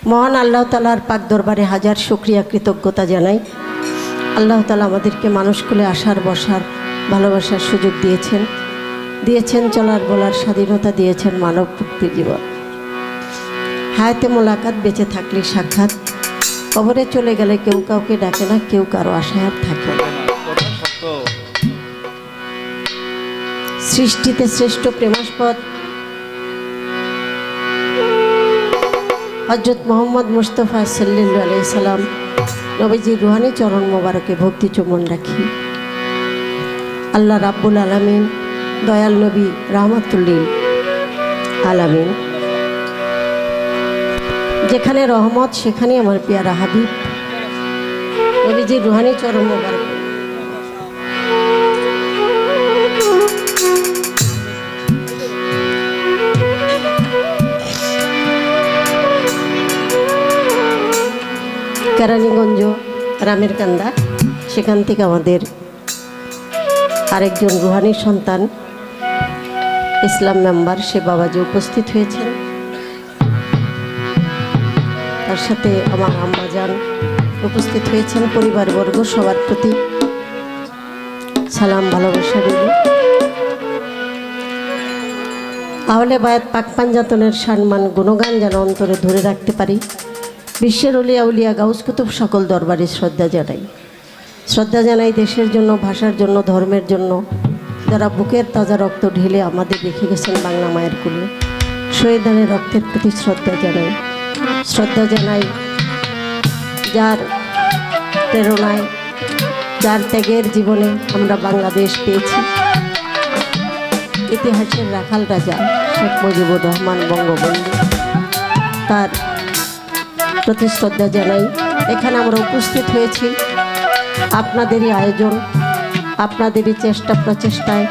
মহান আল্লাহ তাআলার পাক দরবারে হাজার শুকরিয়া কৃতজ্ঞতা জানাই। আল্লাহ তাআলা আমাদেরকে মানুষকুলে আসার বসার ভালোবাসার সুযোগ দিয়েছেন চলার বলার স্বাধীনতা দিয়েছেন, মানব মুক্তির জীবন। হায়াতে মোলাকাত, বেঁচে থাকলে সাক্ষাৎ, কবরে চলে গেলে কেউ কাউকে ডাকে না, কেউ কারো আশায় আর থাকে না। সৃষ্টিতে শ্রেষ্ঠ প্রেমাস্পদ হযরত মুহাম্মদ মুস্তাফা সাল্লাল্লাহু আলাইহি সাল্লাম নবীজির রুহানি চরণ মোবারকে ভক্তি চুম্বন রাখি। আল্লাহ রাব্বুল আলামিন, দয়াল নবী রাহমাতুল লিল আলামিন, যেখানে রহমত সেখানে আমার পেয়ারা হাবিব নবীজির রুহানি চরণ মোবারক কেরানীগঞ্জ রামের কান্দা, সেখান থেকে আমাদের আরেকজন রুহানি সন্তান ইসলাম মেম্বার সে বাবাজি উপস্থিত হয়েছেন। তার সাথে আমার আম্মাজান উপস্থিত হয়েছেন। পরিবারবর্গ সবার প্রতি সালাম, ভালোবাসা রইল। আহলে বায়াত পাক পাঞ্জাতনের সম্মান গুণগান যেন অন্তরে ধরে রাখতে পারি। বিশ্বের উলিয়া উলিয়া গাউস কুতুব সকল দরবারে শ্রদ্ধা জানাই দেশের জন্য, ভাষার জন্য, ধর্মের জন্য যারা বুকের তাজা রক্ত ঢেলে আমাদের রেখে গেছেন বাংলা মায়ের কুলে। শহীদানের রক্তের প্রতি শ্রদ্ধা জানাই যার প্রেরণায়, যার ত্যাগের জীবনে আমরা বাংলাদেশ পেয়েছি। ইতিহাসের রাখাল রাজা শেখ মুজিবুর রহমান বঙ্গবন্ধু, তার প্রতি শ্রদ্ধা জানাই। এখানে আমরা উপস্থিত হয়েছি আপনাদেরই আয়োজন, আপনাদেরই চেষ্টা প্রচেষ্টায়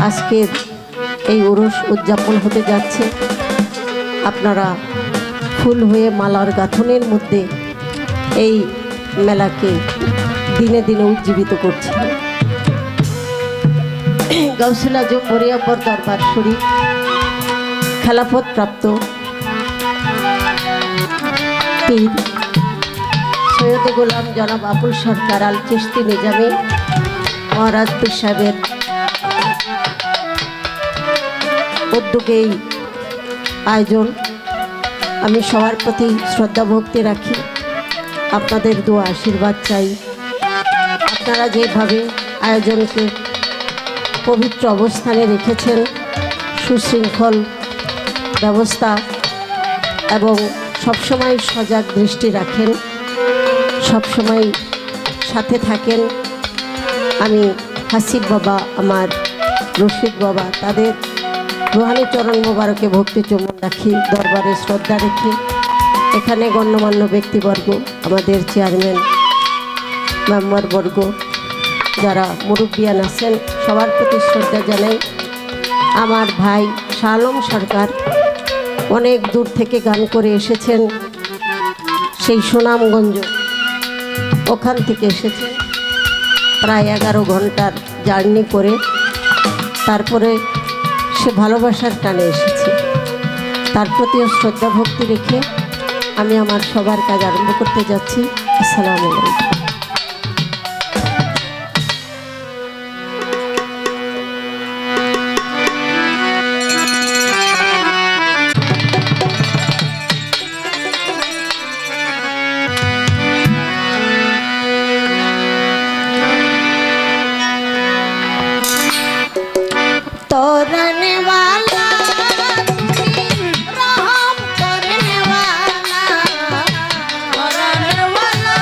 আজকের এই উরুস উদযাপন হতে যাচ্ছে। আপনারা ফুল হয়ে মালার গাঁথনের মধ্যে এই মেলাকে দিনে দিনে উজ্জীবিত করছে। গাউসুল আজম বরিয়াপর দরবার শরীফ খেলাফত প্রাপ্ত পীর সৈয়দ গোলাম জনাব আবুল সরকার আল চিশতি নিজামী মহারাজ পীর সাহেবের উদ্যোগেই আয়োজন। আমি সবার প্রতি শ্রদ্ধা ভক্তি রাখি, আপনাদের দোয়া আশীর্বাদ চাই। আপনারা যেভাবে আয়োজনকে পবিত্র অবস্থানে রেখেছেন, সুশৃঙ্খল ব্যবস্থা এবং সবসময় সজাগ দৃষ্টি রাখেন, সবসময় সাথে থাকেন। আমি হাসিব বাবা, আমার রশিদ বাবা, তাদের রুহানি চরণ মোবারকে ভক্তি চুম্বন রাখি, দরবারে শ্রদ্ধা রেখে এখানে গণ্যমান্য ব্যক্তিবর্গ, আমাদের চেয়ারম্যান মেম্বারবর্গ, যারা মুরব্বিয়ান আছেন সবার প্রতি শ্রদ্ধা জানাই। আমার ভাই শাহ আলম সরকার অনেক দূর থেকে গান করে এসেছেন, সেই সুনামগঞ্জ, ওখান থেকে এসেছেন প্রায় 11 ঘন্টার জার্নি করে, তারপরে সে ভালোবাসার টানে এসেছে। তার প্রতিও শ্রদ্ধা ভক্তি রেখে আমি আমার সবার কাজ আরম্ভ করতে যাচ্ছি। আসসালামু আলাইকুম। तोरने वाला रहम करने वाला, तोरने वाला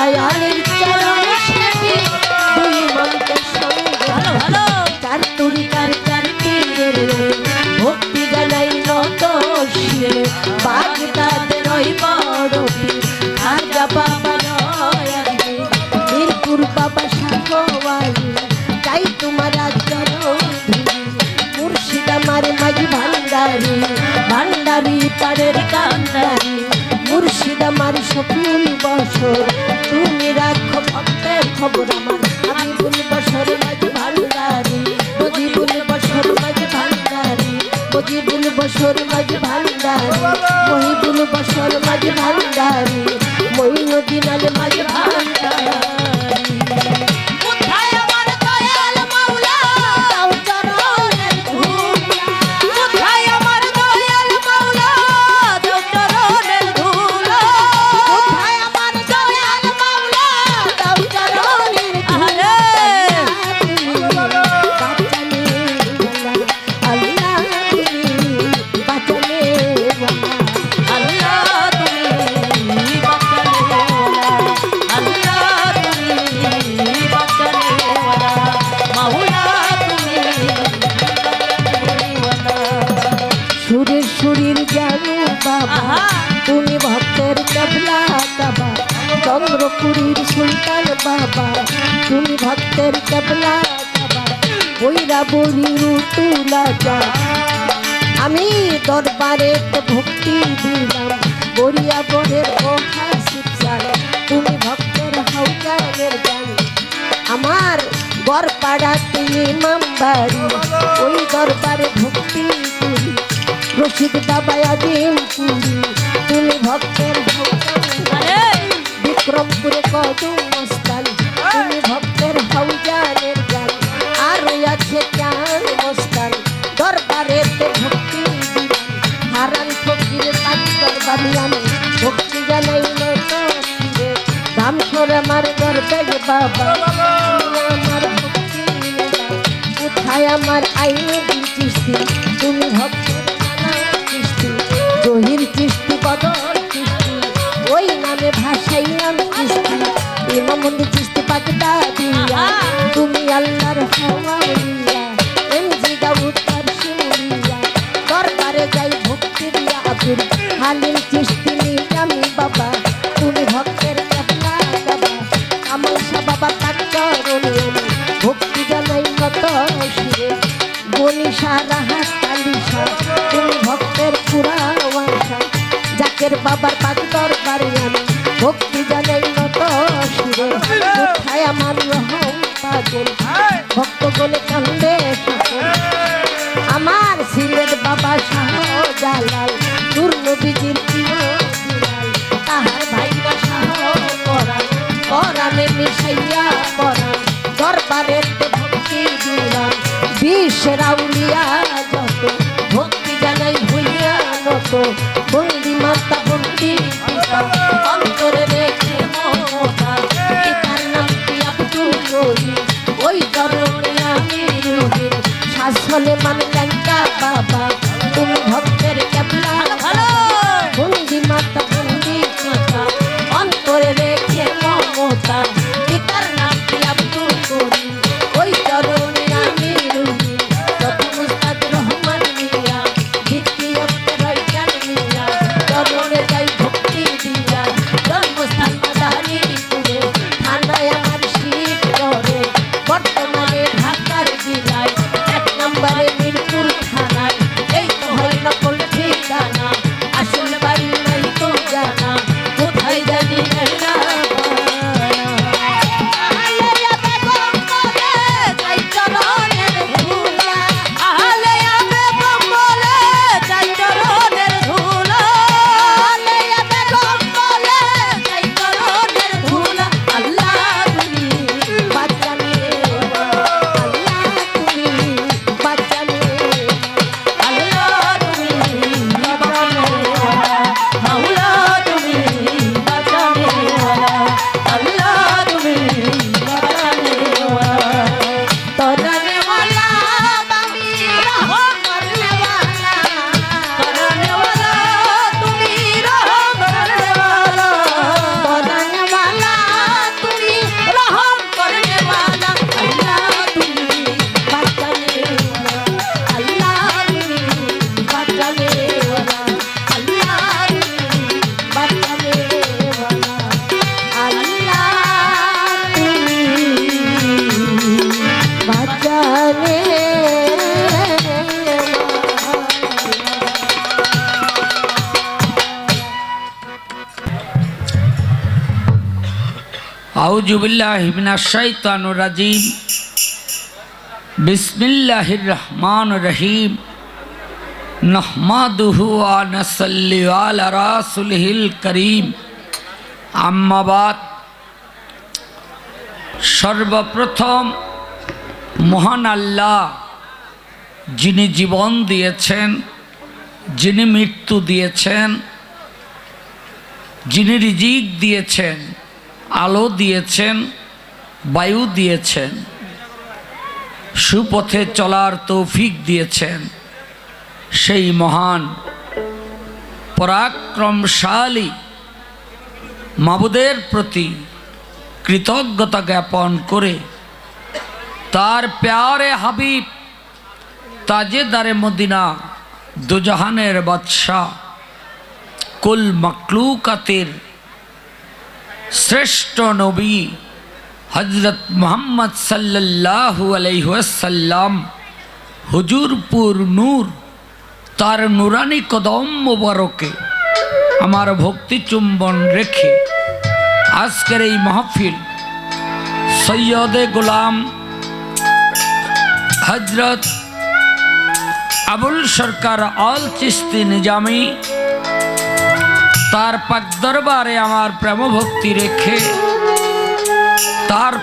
দয়ালের চরণ সেবি দুই মন্ত্র সঙ্গে চার তরিকার চার পীরের ভক্তি জানাই নত শিরে বাগদাদের ওই বড় পীর খাজা বাবা দয়ালি মিরপুর বাবা শাহওয়ালি চাই তোমার চরণ মুর্শিদ আমার মাঝি ভান্ডারি ভান্ডারি পাড়ের কান্ডারি মুর্শিদ আমার সকুল বছর তুমি রাখো ভক্তের খবর আমার হাবিবুল বছর মাঝি ভান্ডারি মজিবুল বছর মাঝি ভান্ডারি মজিবুল বছর মাঝি ভান্ডারি মহিবুল বছর মাঝি ভান্ডারি মঈনুদ্দিন আলী মাঝি ভান্ডারি সুরেশ্বরীর জানু বাবা তুমি ভক্তের কেবলা কাবা চন্দ্রপুরীর সুলতান বাবা তুমি ভক্তের কেবলা কাবা বৈরা বলির তুলা যা আমি দরবারে ভক্তি দিলাম বরিয়া বরের ওহা শিবসার তুমি ভক্তের হাউজানের গান আমার গড়পাড়াতে ইমাম বাড়ি ওই দরবারে ভক্তি করি রশিদ বাবা আজিম পুরি তুমি ভক্তের বিক্রমপুরে কদম মস্তান তুমি ভক্তের হাউজানের গান আর আছে চান মস্তান দরবারেতে ভক্তি দিলাম হারান ফকির পাঁচ দরবারি আমি ভক্তি জানাই নত শিরে রামসর আমার দরবেগ বাবা আমার ভক্তি কোথায় আমার আইনে চিস্তি তুমি ভক্তের জহির চিস্তি বদর চিস্তি ওই নামে ভাষাই নাম চিস্তি ইমামুন্দি চিস্তি পাকদা দিয়া তুমি আল্লাহর হাওয়ালিয়া এমজি দাউদ তার শিমুলিয়া দরবারে যাই ভক্তি দিয়া আব্দুল হালিম চিস্তি নিজামি বাবা তুমি ভক্তের কেবলা বাবা আমার সা বাবা তার চরণে ভক্তি জানাই কত শিরে বনিশা রাহাত কালিশা তুমি ভক্তের পুরা ওয়াসা জাকের বাবার পাক দরবারে আমি ভক্তি জানাই নত শিরে কোথায় আমার রহম পাগল ভক্ত গলে কান্দে আমার সিলেট বাবা শাহজালাল নূর নবীজির প্রিয় বিলাল তাহার ভাইরা শাহ পরাণ পরাণে মিশাইয়া পরাণ দরবারের ভক্তি দিলাম বিশ্বের আউলিয়া যত ভক্তি জানাই ভুলিয়া নত বন্দি মাতা বন্দি পিতা অন্তরে রেখে মমতা পিতার নাম কি আব্দুল রহিম ওই চরণে আমি রহিম শাসনে মানে ল্যাংটা বাবা তুমি ভক্তের কেবলা বন্দি মাতা বন্দি পিতা অন্তরে রেখে মমতা পিতার নাম কি আব্দুল রহিম ওই চরণে আমি রহিম প্রথম উস্তাদ রহমান মিয়া দ্বিতীয় রয়টান মিয়া চরণে যাই ভক্তি দিয়া জন্মস্থান মাদারীপুরে থানায় আমার শীত করে বর্তমানে ঢাকার জেলায় 1 নম্বরে মিরপুর থানায় আউযু বিল্লাহি মিনাশ শাইতানির রাজিম। বিসমিল্লাহির রহমানির রহিম। নাহমাদুহু ওয়া নাসাল্লি আলা রাসূলিহিল কারীম। আম্মা বাদ। সর্বপ্রথম মহান আল্লাহ, যিনি জীবন দিয়েছেন, যিনি মৃত্যু দিয়েছেন, যিনি রিজিক দিয়েছেন, আলো দিয়েছেন, বায়ু দিয়েছেন, সুপথে চলার তৌফিক দিয়েছেন, সেই মহান পরাক্রমশালী মাবুদের প্রতি কৃতজ্ঞতা জ্ঞাপন করে তার প্যারে হাবিব তাজেদারে মদিনা দুজাহানের বাদশাহ কুল মখলুকাতের শ্রেষ্ঠ নবী হযরত মুহাম্মদ সাল্লাল্লাহু আলাইহি ওয়াসাল্লাম হুজুরপুর নূর তার নুরানি কদম মোবারকে আমার ভক্তি চুম্বন রেখে আজকের এই মাহফিল সৈয়দে গোলাম হযরত আবুল সরকার আল চিশতি নিজামী তার পাক দরবারে আমার প্রেম ভক্তি রেখে তার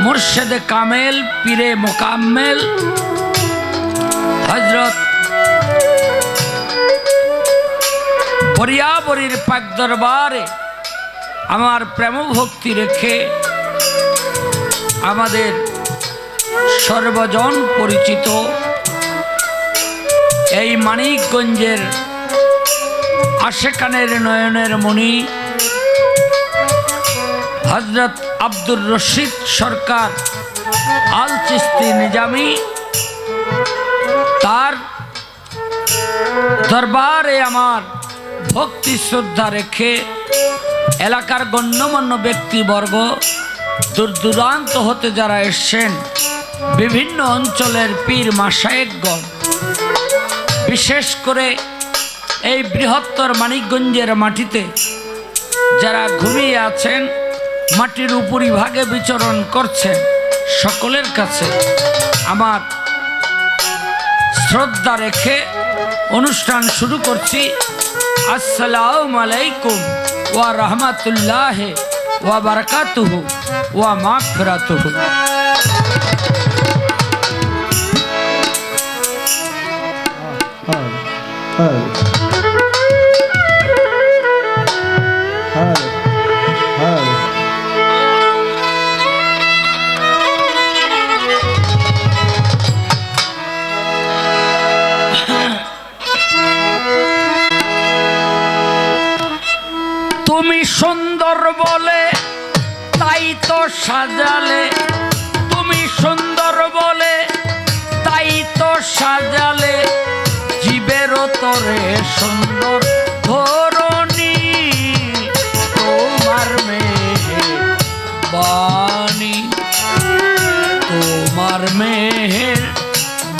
মুর্শিদে কামেল পীরে মোকাম্মেল হযরত বরিয়াবরির পাক দরবারে আমার প্রেম ভক্তি রেখে আমাদের সর্বজন পরিচিত এই মানিকগঞ্জের আশেকানের নয়নের মণি হযরত আব্দুর রশিদ সরকার আল চিশতি নিজামী তার দরবারে আমার ভক্তি শ্রদ্ধা রেখে এলাকার গণ্যমান্য ব্যক্তিবর্গ দূর দূরান্ত হতে যারা এসছেন, বিভিন্ন অঞ্চলের পীর মাশায়েখগণ, বিশেষ করে এই বৃহত্তর মানিকগঞ্জের মাটিতে যারা ঘুমিয়ে আছেন, মাটির উপরিভাগে বিচরণ করছেন, সকলের কাছে আমার শ্রদ্ধা রেখে অনুষ্ঠান শুরু করছি। আসসালামু আলাইকুম ওয়া রাহমাতুল্লাহি ওয়া বারাকাতুহু ওয়া মাগফিরাতুহু। তুমি সুন্দর বলে তাই তো সাজালে, তুমি সুন্দর বলে তাই তো সাজালে, জীবেরও তরে সুন্দর ধরণী, তোমার মেহে বাণী, তোমার মেহের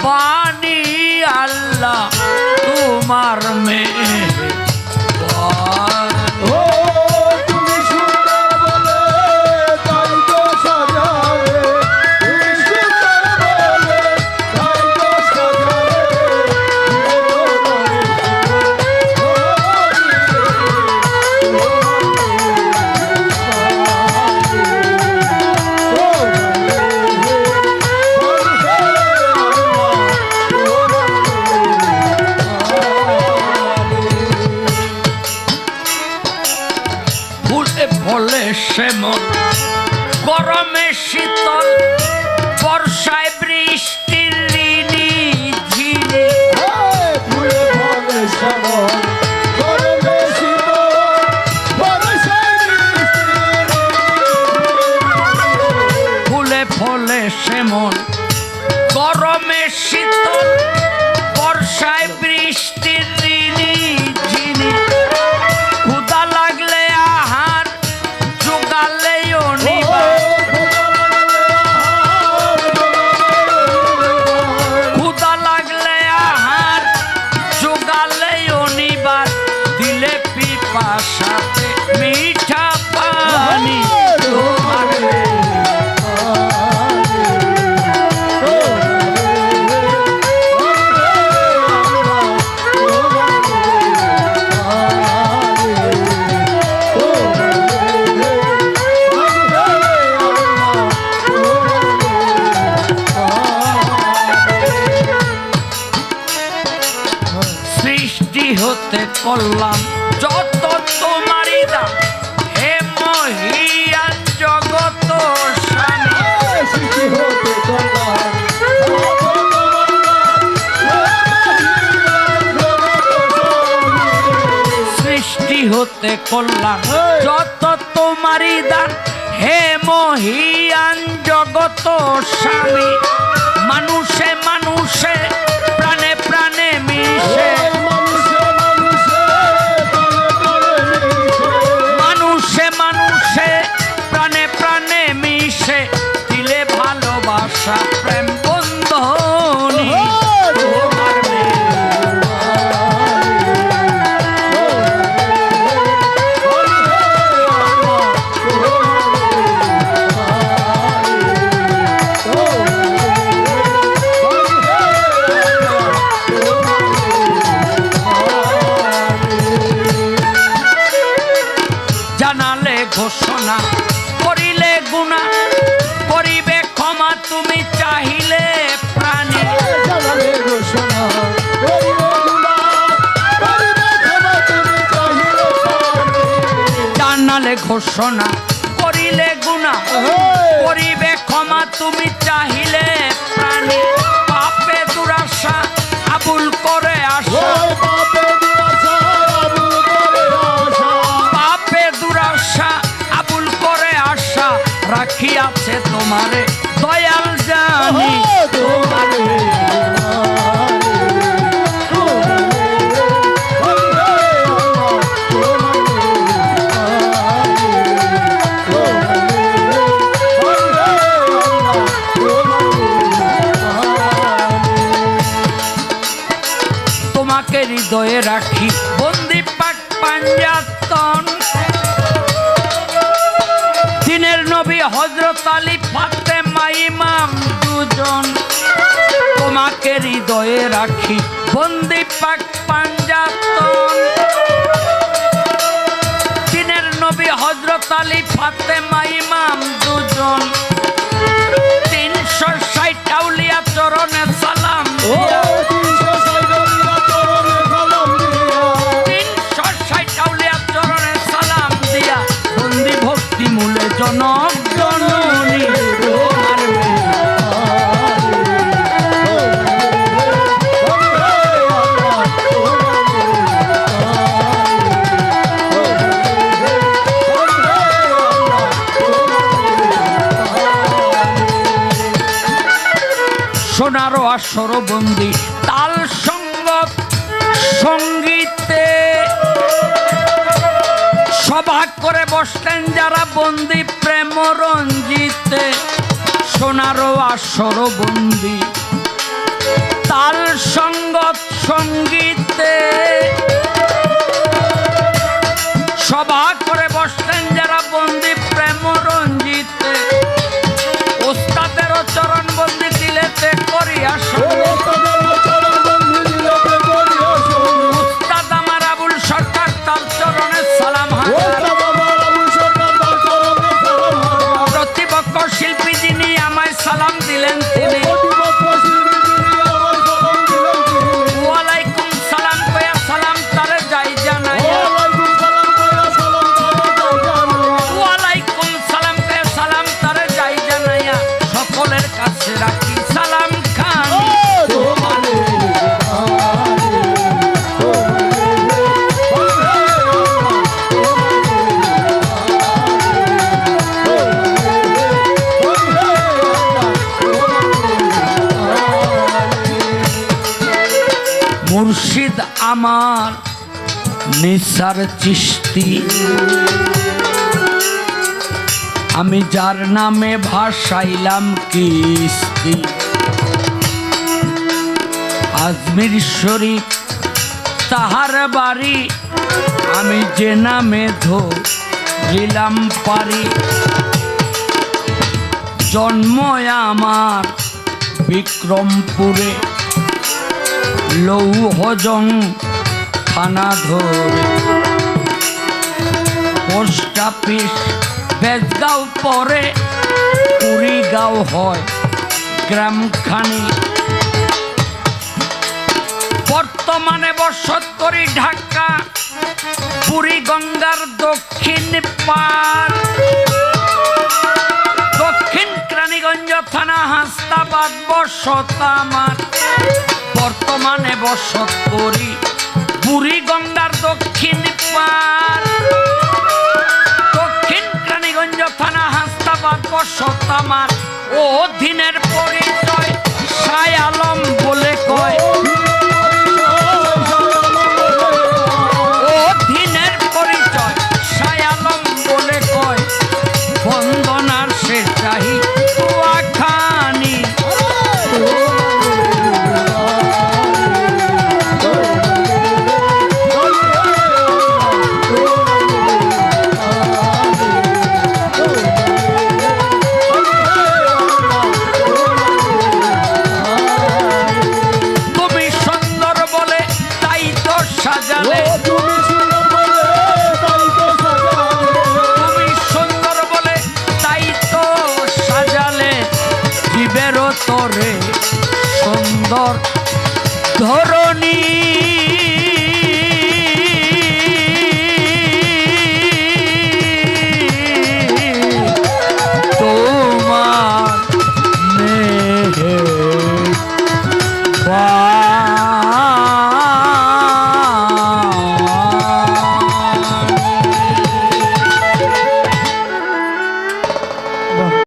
বাণী আল্লাহ, তোমার মেহের ফলে শ্যামল, গরমে শীতল, বর্ষায় বৃষ্টির ঋণী ঝিনি, ফুলে ফলে শ্যামল, গরমে শীতল, বর্ষায় বৃষ্টির ফুলে ফলে শ্যামল, গরমে শীতল, বর্ষায় বৃষ্টির ঋণী ঝিনি, ক্ষুধা লাগলে আহার জোগালে অনিবার, ক্ষুধা লাগলে আহার জোগালে অনিবার, দিলে পিপাসাতে মিঠা পানি, তোমার হতে কল্যাণ যত তোমারই দান হে মহিয়ান জগত স্বামী মানুষে মানুষে প্রাণে প্রাণে মিশে মানুষে মানুষে প্রাণে প্রাণে মিশে দিলে ভালোবাসা প্রেম বন্ধনী জানালে ঘোষণা করিলে গুণা করিবে ক্ষমা তুমি চাহিলে প্রাণী জানালে ঘোষণা করিবে গুণা করিবে ক্ষমা তুমি চাহিলে প্রাণী জানালে ঘোষণা করিলে গুণা করিবে ক্ষমা তুমি চাহিলে প্রাণী পাপে দুরাশা আবুল করে আসা পাপে দুরাশা আবুল করে আসা পাপে দুরাশা আবুল করে আসা রাখিয়াছে তোমারে দয়াল জানি তোমারে তোমাকে হৃদয়ে রাখি বন্দি পাক পাঞ্জাতন দিনের নবী হযরত আলী ফাতেমা ইমাম দুজন তোমাকে হৃদয়ে রাখি বন্দি পাক পাঞ্জাতন দিনের নবী হযরত আলী ফাতেমা ইমাম দুজন 360 আউলিয়া চরণে সালাম দিয়া 360 আউলিয়া চরণে সালাম দিয়া বন্দি ভক্তি মূলে জনক জননী তোমার সোনারো আসর বন্দি তাল সঙ্গত সঙ্গীতে সভা করে বসলেন যারা বন্দি প্রেম রঞ্জিতে সোনারো আসর বন্দি তাল সঙ্গত সঙ্গীতে সভা করে বসলেন যারা বন্দি প্রেম রঞ্জিতে ওস্তাদের চরণ বন্দি দিলেতে করিয়া উস্তাদ আমার আবুল সরকার তার চরণে সালাম হাজার প্রতিপক্ষ শিল্পী যিনি আমায় সালাম দিলেন তিনি ওয়ালাইকুম সালাম কয়া সালাম তারে যাই জানাইয়া ওয়ালাইকুম সালাম কয়া সালাম তারে যাই জানাইয়া সকলের কাছে রাখি সালাম খান মুর্শিদ আমার নিসার চিশতি আমি যার নামে ভাসাইলাম কিস্তি আজমির শরীফ তাহার বাড়ি আমি যে নামে ধরিলাম পারি জন্ম আমার বিক্রমপুরে লৌহজং থানা ধরে পোস্ট অফিস বেজগাঁও পরে কুড়িগাঁও হয় গ্রামখানি বর্তমানে বসত করি ঢাকা পুরী গঙ্গার দক্ষিণ পার দক্ষিণ কেরানীগঞ্জ থানা হাসনাবাদ বসত আমার বর্তমানে বসত করি পুরী গঙ্গার দক্ষিণ পার সুন্দর ধর